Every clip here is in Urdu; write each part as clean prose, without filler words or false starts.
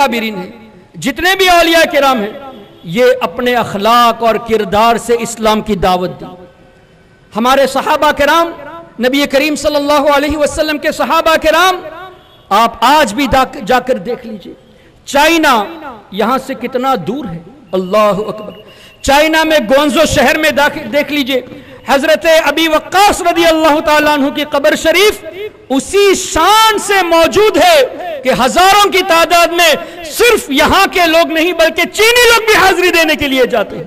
اکابرین ہیں، جتنے بھی اولیاء کرام ہیں، یہ اپنے اخلاق اور کردار سے اسلام کی دعوت دی۔ ہمارے صحابہ کرام، نبی کریم صلی اللہ علیہ وسلم کے صحابہ کرام، آپ آج بھی جا کر دیکھ لیجئے، چائنا یہاں سے کتنا دور ہے، اللہ اکبر۔ چائنا میں گونزو شہر میں دیکھ لیجئے، حضرت ابی وقاص رضی اللہ تعالیٰ عنہ کی قبر شریف اسی شان سے موجود ہے کہ ہزاروں کی تعداد میں صرف یہاں کے لوگ نہیں بلکہ چینی لوگ بھی حاضری دینے کے لیے جاتے ہیں۔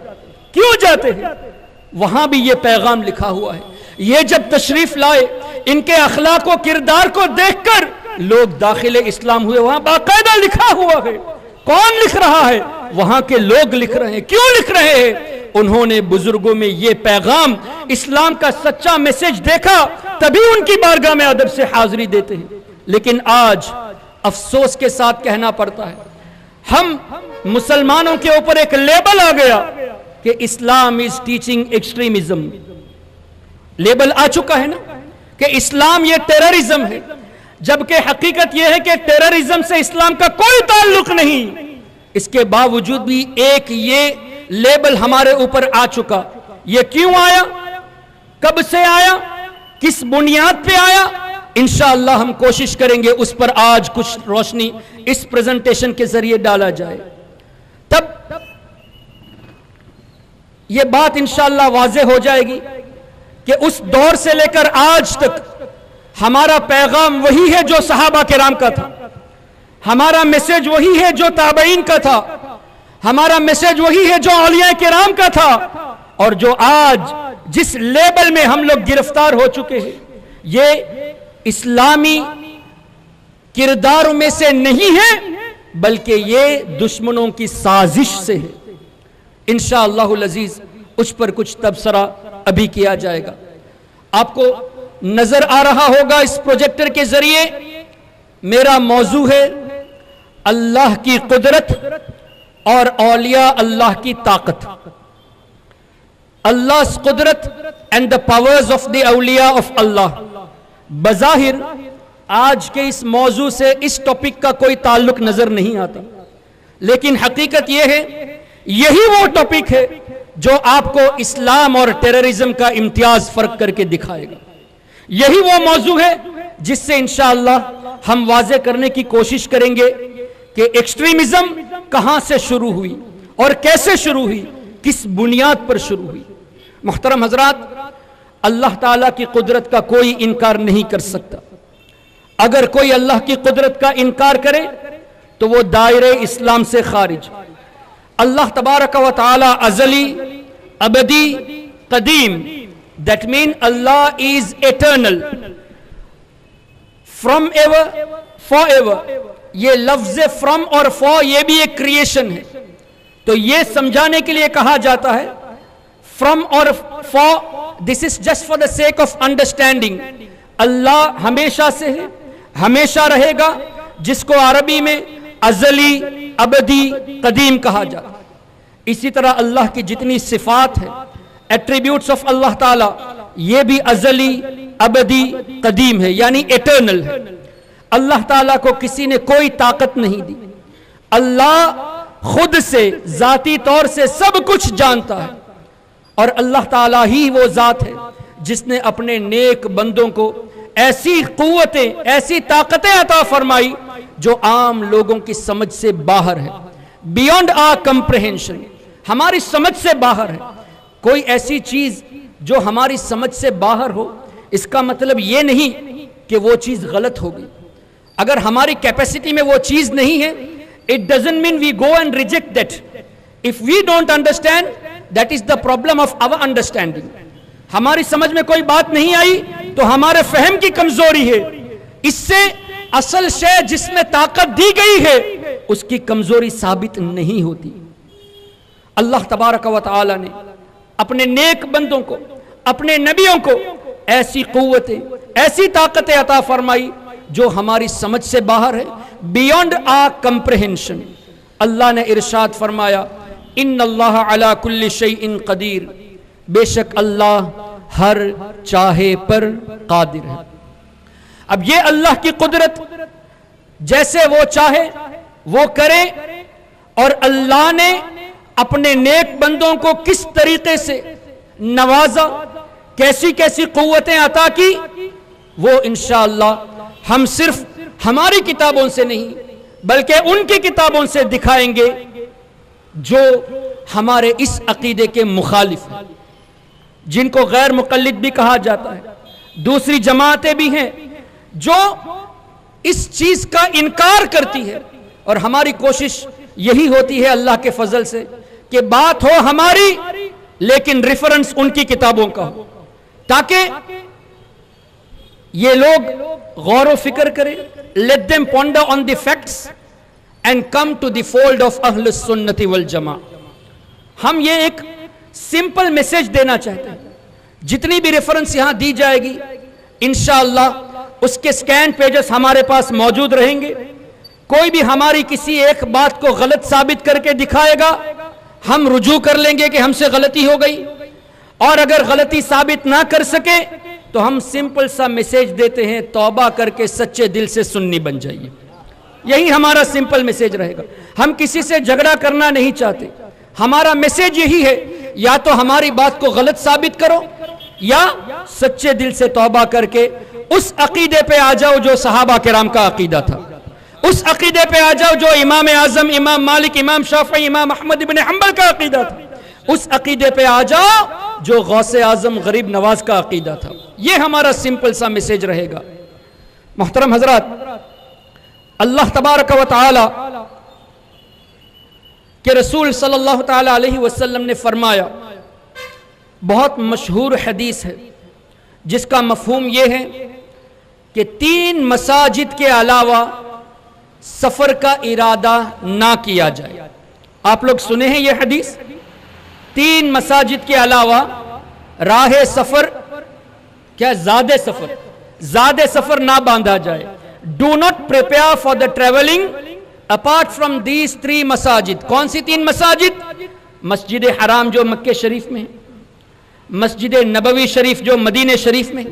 کیوں جاتے ہیں؟ وہاں بھی یہ پیغام لکھا ہوا ہے۔ یہ جب تشریف لائے، ان کے اخلاق و کردار کو دیکھ کر لوگ داخل اسلام ہوئے۔ وہاں باقاعدہ لکھا ہوا ہے۔ کون لکھ رہا ہے؟ وہاں کے لوگ لکھ رہے ہیں۔ کیوں لکھ رہے ہیں؟ انہوں نے بزرگوں میں یہ پیغام، اسلام کا سچا میسج دیکھا، تبھی ان کی بارگاہ میں ادب سے حاضری دیتے ہیں۔ لیکن آج افسوس کے ساتھ کہنا پڑتا ہے، ہم مسلمانوں کے اوپر ایک لیبل آ گیا کہ اسلام از ٹیچنگ ایکسٹریمزم۔ لیبل آ چکا ہے نا کہ اسلام یہ ٹیررزم ہے، جبکہ حقیقت یہ ہے کہ ٹیررزم سے اسلام کا کوئی تعلق نہیں۔ اس کے باوجود بھی ایک یہ لیبل ہمارے اوپر آ چکا۔ یہ کیوں آیا؟ کب سے آیا؟ کس بنیاد پہ آیا؟ انشاءاللہ ہم کوشش کریں گے اس پر آج کچھ روشنی اس پریزنٹیشن کے ذریعے ڈالا جائے، تب یہ بات انشاءاللہ واضح ہو جائے گی کہ اس دور سے لے کر آج تک ہمارا پیغام وہی ہے جو صحابہ کرام کا تھا، ہمارا میسج وہی ہے جو تابعین کا تھا، ہمارا میسج وہی ہے جو اولیاء کرام کا تھا، اور جو آج جس لیبل میں ہم لوگ گرفتار ہو چکے ہیں، یہ اسلامی کرداروں میں سے نہیں ہے بلکہ یہ دشمنوں کی سازش سے ہے۔ انشاءاللہ العزیز اس پر کچھ تبصرہ ابھی کیا جائے گا۔ آپ کو نظر آ رہا ہوگا اس پروجیکٹر کے ذریعے، میرا موضوع ہے اللہ کی قدرت اور اولیاء اللہ کی طاقت۔ Allah's قدرت and the powers of the awliya of Allah۔ بظاہر آج کے اس موضوع سے اس ٹاپک کا کوئی تعلق نظر نہیں آتا، لیکن حقیقت یہ ہے یہی وہ ٹاپک ہے جو آپ کو اسلام اور ٹیررزم کا امتیاز فرق کر کے دکھائے گا۔ یہی وہ موضوع ہے جس سے انشاءاللہ ہم واضح کرنے کی کوشش کریں گے کہ ایکسٹریمزم کہاں سے شروع ہوئی اور کیسے شروع ہوئی، کس بنیاد پر شروع ہوئی۔ محترم حضرات، اللہ تعالیٰ کی قدرت کا کوئی انکار نہیں کر سکتا۔ اگر کوئی اللہ کی قدرت کا انکار کرے تو وہ دائرہ اسلام سے خارج۔ اللہ تبارک و تعالی ازلی، ابدی، قدیم، that mean Allah is eternal, from ever, forever۔ یہ لفظ from اور for یہ بھی ایک کریشن ہے، تو یہ سمجھانے کے لیے کہا جاتا ہے from اور for، this is just for the sake of understanding۔ اللہ ہمیشہ سے ہے، ہمیشہ رہے گا، جس کو عربی میں ازلی، ابدی، قدیم کہا جاتا ہے۔ اسی طرح اللہ کی جتنی صفات ہیں، ایٹریبیوٹس آف اللہ تعالی، یہ بھی ازلی، ابدی، قدیم ہے، یعنی ایٹرنل ہے۔ اللہ تعالیٰ کو کسی نے کوئی طاقت نہیں دی۔ اللہ خود سے ذاتی طور سے سب کچھ جانتا ہے، اور اللہ تعالیٰ ہی وہ ذات ہے جس نے اپنے نیک بندوں کو ایسی قوتیں، ایسی طاقتیں عطا فرمائی جو عام لوگوں کی سمجھ سے باہر ہے، بیونڈ آر کمپریہنشن، ہماری سمجھ سے باہر ہے۔ کوئی ایسی چیز جو ہماری سمجھ سے باہر ہو، اس کا مطلب یہ نہیں کہ وہ چیز غلط ہوگی۔ اگر ہماری کیپیسٹی میں وہ چیز نہیں ہے، it doesn't mean we go and reject that۔ if we don't understand, that is the problem of our understanding۔ ہماری سمجھ میں کوئی بات نہیں آئی تو ہمارے فہم کی کمزوری ہے، اس سے اصل شے جس میں طاقت دی گئی ہے اس کی کمزوری ثابت نہیں ہوتی۔ اللہ تبارک و تعالی نے اپنے نیک بندوں کو، اپنے نبیوں کو ایسی قوتیں، ایسی طاقتیں عطا فرمائی جو ہماری سمجھ سے باہر ہے، بیونڈ آر کمپریہنشن۔ اللہ نے ارشاد فرمایا، ان اللہ علی کل شیء قدیر، بے شک اللہ ہر چاہے پر قادر ہے۔ اب یہ اللہ کی قدرت، جیسے وہ چاہے وہ کریں, اور اللہ نے اپنے نیک بندوں کو کس طریقے سے نوازا, کیسی کیسی قوتیں عطا کی, وہ انشاءاللہ ہم صرف ہماری کتابوں سے نہیں بلکہ ان کی کتابوں سے دکھائیں گے جو ہمارے اس عقیدے کے مخالف ہیں, جن کو غیر مقلد بھی کہا جاتا ہے. دوسری جماعتیں بھی ہیں جو اس چیز کا انکار کرتی ہے, اور ہماری کوشش یہی ہوتی ہے اللہ کے فضل سے کہ بات ہو ہماری لیکن ریفرنس ان کی کتابوں کا ہو, تاکہ یہ لوگ غور و فکر کریں. Let them ponder on the facts and come to the fold of Ahl Sunnati wal Jama'ah. ہم یہ ایک سمپل میسج دینا چاہتے ہیں. جتنی بھی ریفرنس یہاں دی جائے گی انشاءاللہ اس کے سکین پیجز ہمارے پاس موجود رہیں گے. کوئی بھی ہماری کسی ایک بات کو غلط ثابت کر کے دکھائے گا, ہم رجوع کر لیں گے کہ ہم سے غلطی ہو گئی, اور اگر غلطی ثابت نہ کر سکے تو ہم سمپل سا میسیج دیتے ہیں, توبہ کر کے سچے دل سے سنی بن جائیے. یہی ہمارا سمپل میسیج رہے گا. ہم کسی سے جھگڑا کرنا نہیں چاہتے. ہمارا میسیج یہی ہے, یا تو ہماری بات کو غلط ثابت کرو یا سچے دل سے توبہ کر کے اس عقیدے پہ آ جاؤ جو صحابہ کرام کا عقیدہ تھا, اس عقیدے پہ آ جاؤ جو امام اعظم, امام مالک, امام شافعی, امام احمد بن حنبل کا عقیدہ تھا, اس عقیدے پہ آ جاؤ جو غوث اعظم غریب نواز کا عقیدہ تھا. یہ ہمارا سمپل سا میسیج رہے گا. محترم حضرات, اللہ تبارک و تعالی کہ رسول صلی اللہ تعالی علیہ وسلم نے فرمایا, بہت مشہور حدیث ہے جس کا مفہوم یہ ہے کہ 3 مساجد کے علاوہ سفر کا ارادہ نہ کیا جائے. آپ لوگ سنے ہیں یہ حدیث؟ 3 مساجد کے علاوہ راہ سفر, کیا زیادہ سفر نہ باندھا جائے. Do not prepare for the traveling apart from these 3 مساجد. کون سی 3 مساجد؟ مسجد حرام جو مکہ شریف میں, مسجد نبوی شریف جو مدینہ شریف میں,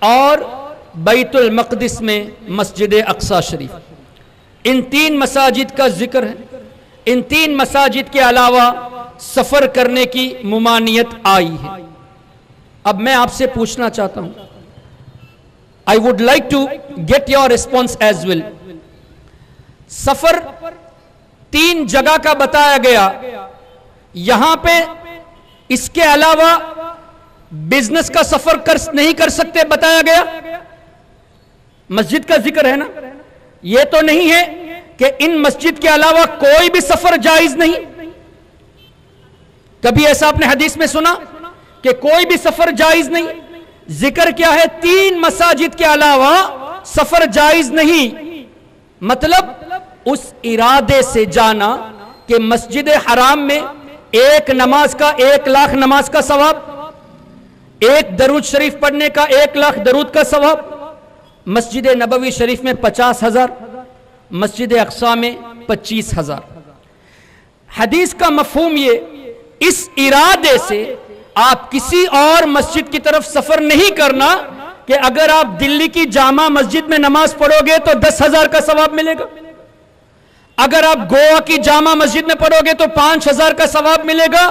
اور بیت المقدس میں مسجد اقصی شریف. ان 3 مساجد کا ذکر ہے. ان 3 مساجد کے علاوہ سفر کرنے کی ممانعت آئی ہے. اب میں آپ سے پوچھنا چاہتا ہوں, I would like to get your response as well. سفر 3 جگہ کا بتایا گیا, یہاں پہ اس کے علاوہ بزنس کا سفر نہیں کر سکتے بتایا گیا. مسجد کا ذکر ہے نا, یہ تو نہیں ہے کہ ان مسجد کے علاوہ کوئی بھی سفر جائز نہیں. کبھی ایسا آپ نے حدیث میں سنا کہ کوئی بھی سفر جائز نہیں؟ ذکر کیا ہے؟ 3 مساجد کے علاوہ سفر جائز نہیں. مطلب اس ارادے سے جانا کہ مسجد حرام میں 1 نماز کا 1 لاکھ نماز کا ثواب, 1 درود شریف پڑھنے کا 1 لاکھ درود کا ثواب, مسجد نبوی شریف میں 50,000, مسجد اقصی میں 25,000. حدیث کا مفہوم یہ, اس ارادے سے آپ کسی اور مسجد کی طرف سفر نہیں کرنا کہ اگر آپ دلی کی جامع مسجد میں نماز پڑھو گے تو 10,000 کا ثواب ملے گا, اگر آپ گوا کی جامع مسجد میں پڑھو گے تو 5,000 کا ثواب ملے گا.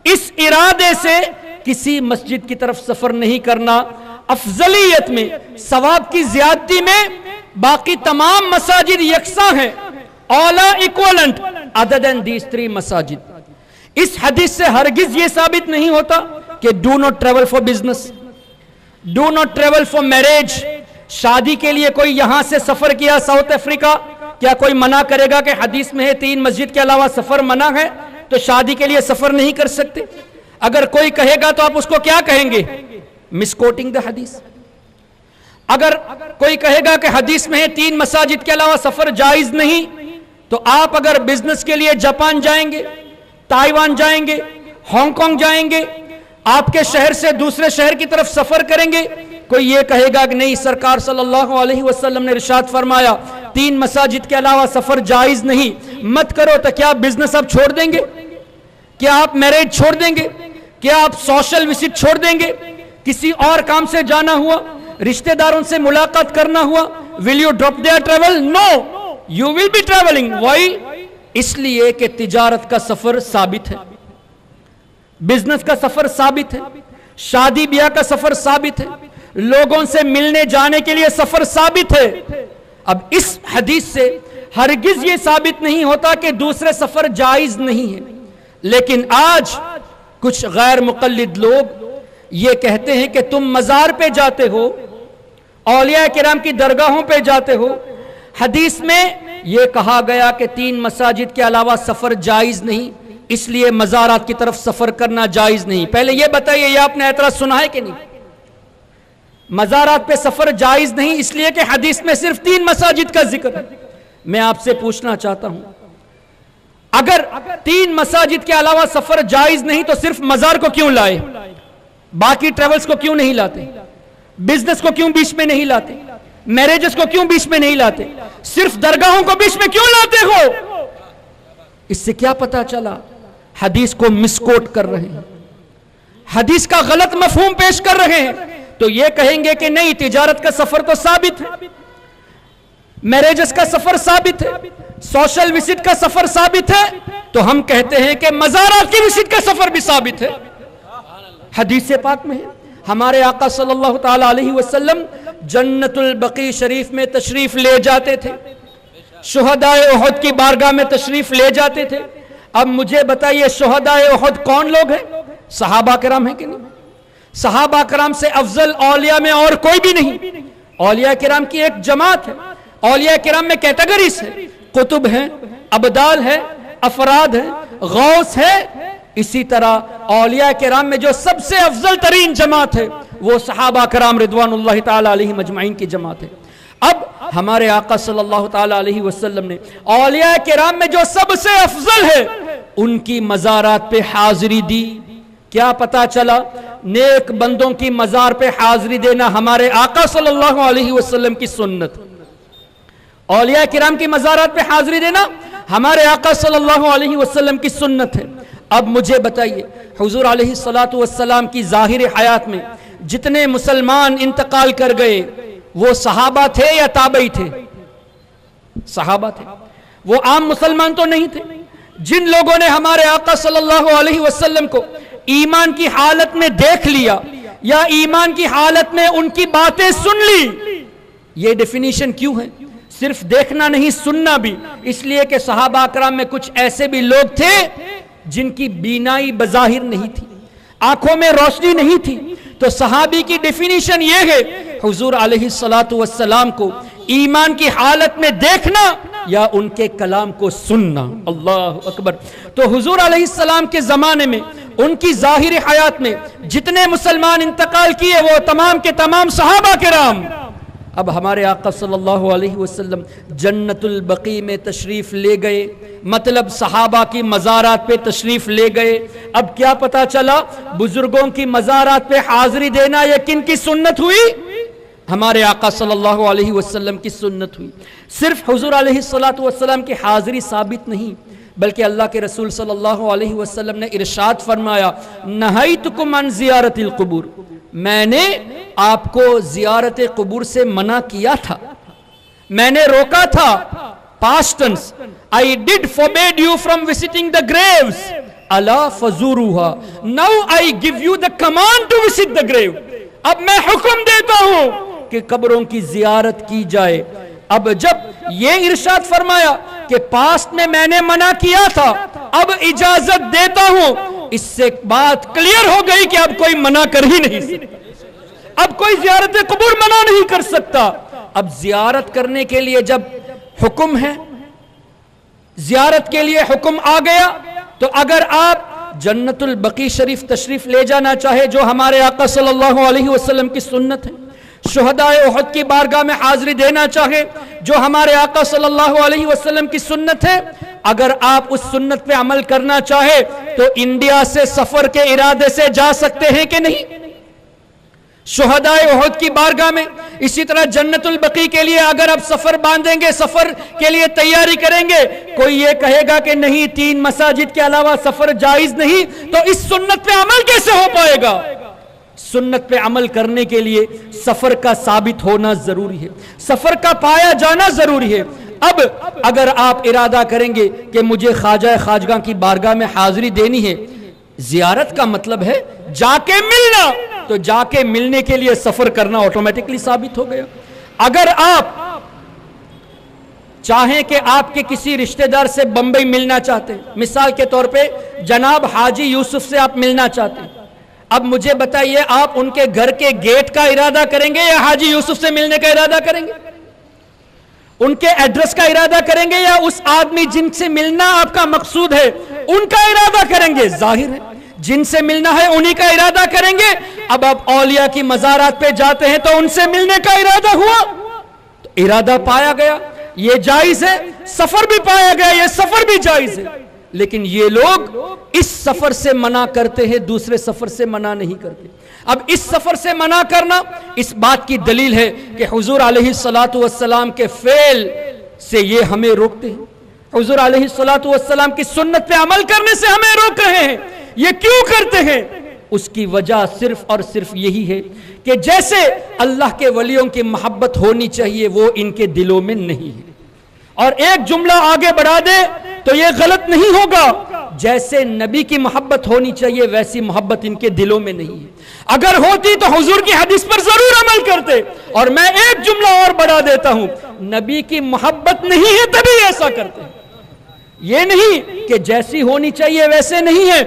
اس ارادے سے کسی مسجد کی طرف سفر نہیں کرنا. افضلیت میں, ثواب کی زیادتی میں باقی تمام مساجد یکساں ہیں, all are equivalent other than these 3 مساجد. اس حدیث سے ہرگز یہ ثابت نہیں ہوتا کہ do not travel for business, do not travel for marriage. شادی کے لیے کوئی یہاں سے سفر کیا ساؤتھ افریقہ, کیا کوئی منع کرے گا کہ حدیث میں ہے 3 مسجد کے علاوہ سفر منع ہے تو شادی کے لیے سفر نہیں کر سکتے؟ اگر کوئی کہے گا تو آپ اس کو کیا کہیں گے؟ مس کوٹنگ دا حدیث. اگر کوئی کہے گا کہ حدیث میں ہے 3 مساجد کے علاوہ سفر جائز نہیں, تو آپ اگر بزنس کے لیے جاپان جائیں گے, تائیوان جائیں گے, ہانگ کانگ جائیں گے, آپ کے شہر سے دوسرے شہر کی طرف سفر کریں گے, کوئی یہ کہے گا کہ نہیں, سرکار صلی اللہ علیہ وسلم نے ارشاد فرمایا 3 مساجد کے علاوہ سفر جائز نہیں, مت کرو, تو کیا آپ بزنس اب چھوڑ دیں گے؟ کیا آپ میرج چھوڑ دیں گے؟ کیا آپ سوشل وزٹ چھوڑ دیں گے؟ کسی اور کام سے جانا ہوا, رشتہ داروں سے ملاقات کرنا ہوا, will you drop their travel? No. you will be traveling. Why? اس لیے کہ تجارت کا سفر ثابت ہے, بزنس کا سفر ثابت ہے, شادی بیاہ کا سفر ثابت ہے, لوگوں سے ملنے جانے کے لیے سفر ثابت ہے. اب اس حدیث سے ہرگز یہ ثابت نہیں ہوتا کہ دوسرے سفر جائز نہیں ہے. لیکن آج کچھ غیر مقلد لوگ یہ کہتے ہیں کہ تم مزار پہ جاتے ہو, اولیاء کرام کی درگاہوں پہ جاتے ہو, حدیث میں یہ کہا گیا کہ 3 مساجد کے علاوہ سفر جائز نہیں, اس لیے مزارات کی طرف سفر کرنا جائز نہیں. پہلے یہ بتائیے, یہ آپ نے اعتراض سنا ہے کہ نہیں؟ مزارات پہ سفر جائز نہیں اس لیے کہ حدیث میں صرف 3 مساجد کا ذکر ہے. میں آپ سے پوچھنا چاہتا ہوں, اگر 3 مساجد کے علاوہ سفر جائز نہیں تو صرف مزار کو کیوں لائے؟ باقی ٹریولز کو کیوں نہیں لاتے؟ بزنس کو کیوں بیچ میں نہیں لاتے؟ میریجز کو کیوں بیچ میں نہیں لاتے؟ صرف درگاہوں کو بیچ میں کیوں لاتے ہو؟ اس سے کیا پتا چلا؟ حدیث کو مسکوٹ کر رہے ہیں, حدیث کا غلط مفہوم پیش کر رہے ہیں. تو یہ کہیں گے کہ نہیں, تجارت کا سفر تو ثابت ہے, میریجز کا سفر ثابت ہے, سوشل وزٹ کا سفر ثابت ہے, تو ہم کہتے ہیں کہ مزارات کی وزٹ کا سفر بھی ثابت ہے. حدیث پاک میں ہے, ہمارے آقا صلی اللہ تعالی علیہ وسلم جنت البقیع شریف میں تشریف لے جاتے تھے, شہداء احد کی بارگاہ میں تشریف لے جاتے تھے. اب مجھے بتائیے, شہداء احد کون لوگ ہیں؟ صحابہ کرام ہیں کہ نہیں؟ صحابہ کرام سے افضل اولیاء میں اور کوئی بھی نہیں. اولیاء کرام کی ایک جماعت ہے, اولیاء کرام میں کیٹیگریز ہے, قطب ہیں, ابدال ہے, افراد ہیں, غوث ہے. اسی طرح اولیاء کرام میں جو سب سے افضل ترین جماعت ہے وہ صحابہ کرام رضوان اللہ تعالی علیہ مجمعین کی جماعت ہے. اب ہمارے آقا صلی اللہ تعالی علیہ وسلم نے اولیاء کرام میں جو سب سے افضل ہے ان کی مزارات پہ حاضری دی. کیا پتا چلا؟ نیک بندوں کی مزار پہ حاضری دینا ہمارے آقا صلی اللہ علیہ وسلم کی سنت. اولیاء کرام کی مزارات پہ حاضری دینا ہمارے آقا صلی اللہ علیہ وسلم کی سنت ہے. اب مجھے بتائیے, حضور علیہ الصلوۃ والسلام کی ظاہر حیات میں جتنے مسلمان انتقال کر گئے وہ صحابہ تھے یا تابعی تھے؟ صحابہ تھے. وہ عام مسلمان تو نہیں تھے. جن لوگوں نے ہمارے آقا صلی اللہ علیہ وسلم کو ایمان کی حالت میں دیکھ لیا یا ایمان کی حالت میں ان کی باتیں سن لی, یہ ڈیفینیشن کیوں ہے؟ صرف دیکھنا نہیں, سننا بھی. اس لیے کہ صحابہ کرام میں کچھ ایسے بھی لوگ تھے جن کی بینائی بظاہر نہیں تھی, آنکھوں میں روشنی نہیں تھی. تو صحابی کی ڈیفینیشن یہ ہے, حضور علیہ الصلوۃ والسلام کو ایمان کی حالت میں دیکھنا یا ان کے کلام کو سننا. اللہ اکبر. تو حضور علیہ السلام کے زمانے میں ان کی ظاہر حیات میں جتنے مسلمان انتقال کیے وہ تمام کے تمام صحابہ کرام. اب ہمارے آقا صلی اللہ علیہ وسلم جنت البقیع میں تشریف لے گئے, مطلب صحابہ کی مزارات پہ تشریف لے گئے. اب کیا پتا چلا؟ بزرگوں کی مزارات پہ حاضری دینا یہ کن کی سنت ہوئی؟ ہمارے آقا صلی اللہ علیہ وسلم کی سنت ہوئی. صرف حضور علیہ الصلوۃ والسلام کی حاضری ثابت نہیں بلکہ اللہ کے رسول صلی اللہ علیہ وسلم نے ارشاد فرمایا, نہیتکم عن زیارت القبور, میں نے آپ کو زیارت قبور سے منع کیا تھا, میں نے روکا تھا. past tense, I did forbid you from visiting the graves. الا فزوروها. Now I give you the command to visit the grave. اب میں حکم دیتا ہوں کہ قبروں کی زیارت کی جائے. اب جب یہ ارشاد فرمایا کہ پاسٹ میں میں نے منع کیا تھا, اب اجازت دیتا ہوں, اس سے بات کلیئر ہو گئی کہ اب کوئی منع کر ہی نہیں سکتا, اب کوئی زیارت قبور منع نہیں کر سکتا. اب زیارت کرنے کے لیے جب حکم ہے, زیارت کے لیے حکم آ گیا, تو اگر آپ جنت البقیع شریف تشریف لے جانا چاہے جو ہمارے آقا صلی اللہ علیہ وسلم کی سنت ہے, شہداء احد کی بارگاہ میں حاضری دینا چاہے جو ہمارے آقا صلی اللہ علیہ وسلم کی سنت ہے, اگر آپ اس سنت پہ عمل کرنا چاہے تو انڈیا سے سفر کے ارادے سے جا سکتے ہیں کہ نہیں؟ شہداء احد کی بارگاہ میں. اسی طرح جنت البقیع کے لیے اگر آپ سفر باندھیں گے, سفر کے لیے تیاری کریں گے, کوئی یہ کہے گا کہ نہیں 3 مساجد کے علاوہ سفر جائز نہیں, تو اس سنت پہ عمل کیسے ہو پائے گا؟ سنت پہ عمل کرنے کے لیے سفر کا ثابت ہونا ضروری ہے, سفر کا پایا جانا ضروری ہے. اب اگر آپ ارادہ کریں گے کہ مجھے خواجہ خواجگاں کی بارگاہ میں حاضری دینی ہے، زیارت کا مطلب ہے جا کے ملنا، تو جا کے ملنے کے لیے سفر کرنا آٹومیٹکلی ثابت ہو گیا۔ اگر آپ چاہیں کہ آپ کے کسی رشتہ دار سے بمبئی ملنا چاہتے ہیں، مثال کے طور پہ جناب حاجی یوسف سے آپ ملنا چاہتے ہیں، اب مجھے بتائیے آپ ان کے گھر کے گیٹ کا ارادہ کریں گے یا حاجی یوسف سے ملنے کا ارادہ کریں گے؟ ان کے ایڈریس کا ارادہ کریں گے یا اس آدمی جن سے ملنا آپ کا مقصود ہے ان کا ارادہ کریں گے؟ ظاہر ہے جن سے ملنا ہے انہی کا ارادہ کریں گے۔ اب آپ اولیاء کی مزارات پہ جاتے ہیں تو ان سے ملنے کا ارادہ ہوا، تو ارادہ پایا گیا، یہ جائز ہے، سفر بھی پایا گیا، یہ سفر بھی جائز ہے۔ لیکن یہ لوگ اس سفر سے منع کرتے ہیں، دوسرے سفر سے منع نہیں کرتے۔ اب اس سفر سے منع کرنا اس بات کی دلیل ہے کہ حضور علیہ السلام کے فعل سے یہ ہمیں روکتے ہیں، حضور علیہ السلام کی سنت پہ عمل کرنے سے ہمیں روک رہے ہیں۔ یہ کیوں کرتے ہیں؟ اس کی وجہ صرف اور صرف یہی ہے کہ جیسے اللہ کے ولیوں کی محبت ہونی چاہیے وہ ان کے دلوں میں نہیں ہے۔ اور ایک جملہ آگے بڑھا دے تو یہ غلط نہیں ہوگا، جیسے نبی کی محبت ہونی چاہیے ویسی محبت ان کے دلوں میں نہیں ہے۔ اگر ہوتی تو حضور کی حدیث پر ضرور عمل کرتے۔ اور میں ایک جملہ اور بڑھا دیتا ہوں، نبی کی محبت نہیں ہے تبھی ایسا کرتے ہیں، یہ نہیں کہ جیسی ہونی چاہیے ویسے نہیں ہے۔